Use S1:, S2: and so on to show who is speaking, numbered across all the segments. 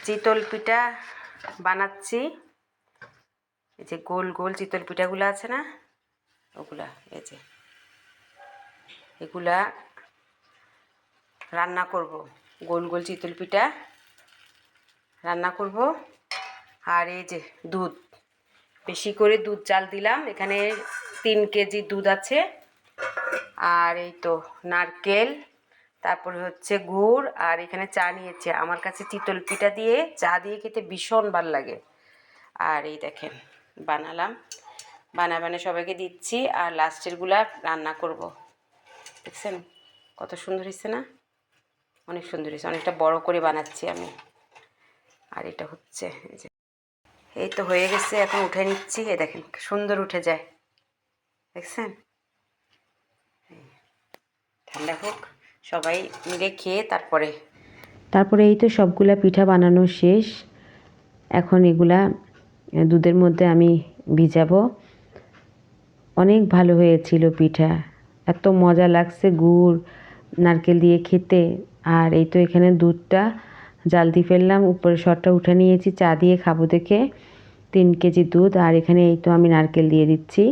S1: চিতল পিঠা বানাচ্ছি। এই যে গোল গোল চিতল পিঠাগুলো আছে না, ওগুলা এই যে এগুলা রান্না করব। গোল গোল চিতল পিঠা রান্না করব। আর এই যে দুধ, বেশি করে দুধ জাল দিলাম, এখানে 3 কেজি দুধ আছে। আর এই তো নারকেল, তারপরে হচ্ছে গুড়, আর এখানে চা নিয়েছে। আমার কাছে চিতল পিঠা দিয়ে চা দিয়ে খেতে ভীষণ ভালো লাগে। আর এই দেখেন বানালাম, বানাবানে সবাইকে দিচ্ছি। আর লাস্টেরগুলা রান্না করব। দেখছেন কত সুন্দর হয়েছে না? অনেক সুন্দর হয়েছে, অনেকটা বড় করে বানাচ্ছি আমি। আর এটা হচ্ছে এই যে, এই তো হয়ে গেছে, এখন উঠে নিচ্ছি। এই দেখেন সুন্দর উঠে যায়, দেখছেন? ঠান্ডা হোক, সবাই মিলে খেয়ে তারপরে এই তো সবগুলা পিঠা বানানো শেষ। এখন এগুলা দুধের মধ্যে আমি ভিজাবো। অনেক ভালো হয়েছিল পিঠা, এত মজা লাগছে গুড় নারকেল দিয়ে খেতে। আর এই তো এখানে দুধটা জাল দিয়ে ফেললাম, উপরে সরটা উঠে নিয়েছি চা দিয়ে খাবো দেখে। 3 কেজি দুধ, আর এখানে এই তো আমি নারকেল দিয়ে দিচ্ছি।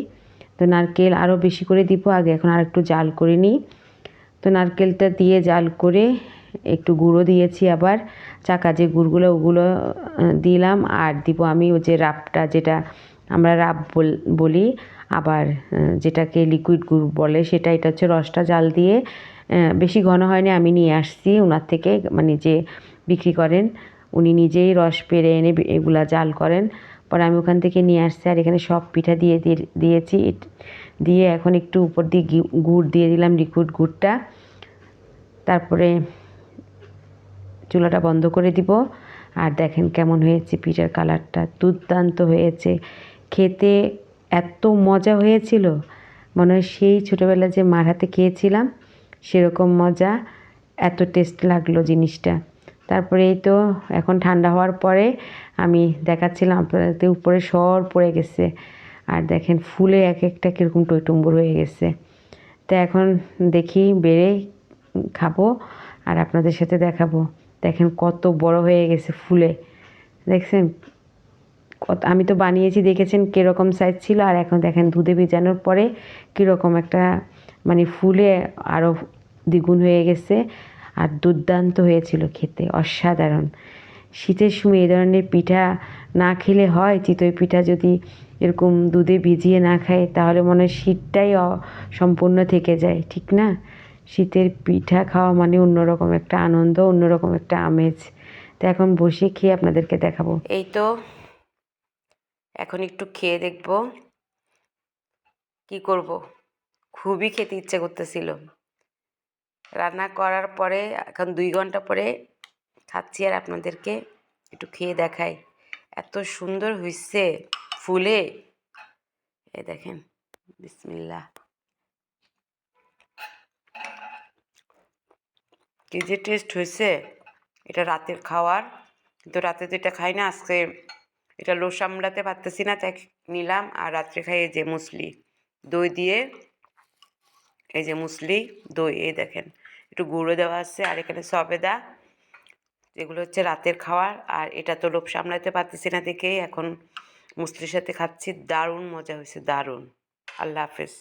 S1: তো নারকেল আরও বেশি করে দিব, আগে এখন আর একটু জাল করে নিই। তো নারকেলটা দিয়ে জাল করে একটু গুঁড়ো দিয়েছি, আবার চাকা যে গুড়গুলো ওগুলো দিলাম। আর দিব আমি ওই যে রাবটা, যেটা আমরা রাব বলি, আবার যেটাকে লিকুইড গুড় বলে সেটা। এটা হচ্ছে রসটা জাল দিয়ে, বেশি ঘন হয়নি, আমি নিয়ে আসছি ওনার থেকে, মানে যে বিক্রি করেন উনি নিজেই রস পেরে এনে এগুলা জাল করেন। পরে আমি ওখান থেকে নিয়ে আসছি। আর এখানে সব পিঠা দিয়েছি, দিয়ে এখন একটু উপর দিয়ে গুড় দিয়ে দিলাম, লিকুইড গুড়টা। তারপরে চুলাটা বন্ধ করে দিব। আর দেখেন কেমন হয়েছে পিঠার কালারটা, দুর্দান্ত হয়েছে খেতে, এত মজা হয়েছিল। মনে হয় সেই ছোটোবেলায় যে মার হাতে খেয়েছিলাম সেরকম মজা, এত টেস্ট লাগলো জিনিসটা। তারপরে এই তো এখন ঠান্ডা হওয়ার পরে আমি দেখাচ্ছিলাম আপনাদের, উপরে সর পড়ে গেছে। আর দেখেন ফুলে এক একটা কীরকম টইটুম্বুর হয়ে গেছে। তো এখন দেখি বেড়ে খাবো আর আপনাদের সাথে দেখাবো। দেখেন কত বড় হয়ে গেছে ফুলে, দেখছেন কত। আমি তো বানিয়েছি দেখেছেন কীরকম সাইজ ছিল, আর এখন দেখেন দুধে ভিজানোর পরে কীরকম একটা মানে ফুলে আরও দ্বিগুণ হয়ে গেছে। আর দুর্দান্ত হয়েছিল খেতে, অসাধারণ। শীতের সময় এই ধরনের পিঠা না খেলে হয়? চিতই পিঠা যদি এরকম দুধে ভিজিয়ে না খায় তাহলে মনে হয় শীতটাই সম্পূর্ণ থেকে যায়, ঠিক না? শীতের পিঠা খাওয়া মানে অন্যরকম একটা আনন্দ, অন্যরকম একটা আমেজ। তো এখন বসে খেয়ে আপনাদেরকে দেখাবো। এই তো এখন একটু খেয়ে দেখব, কি করব, খুবই খেতে ইচ্ছে করতেছিল। রান্না করার পরে এখন 2 ঘন্টা পরে খাচ্ছি, আর আপনাদেরকে একটু খেয়ে দেখাই। এত সুন্দর হয়েছে ফুলে, এই দেখেন। বিসমিল্লাহ, কি যে টেস্ট হয়েছে। এটা রাতের খাওয়ার, কিন্তু রাতে তো এটা খাই না। আজকে এটা লো সামলাতে পারতেছি না, তাই নিলাম। আর রাত্রে খাই এই যে মুসলি দই দিয়ে, এই যে মুসলি দই, এই দেখেন একটু গুঁড়ো দেওয়া আছে। আর এখানে সবেদা, যেগুলো হচ্ছে রাতের খাওয়ার। আর এটা তো লোভ সামলাতে পারতেছি না দেখেই এখন মুসলির সাথে খাচ্ছি। দারুণ মজা হয়েছে, দারুণ। আল্লাহ হাফেজ।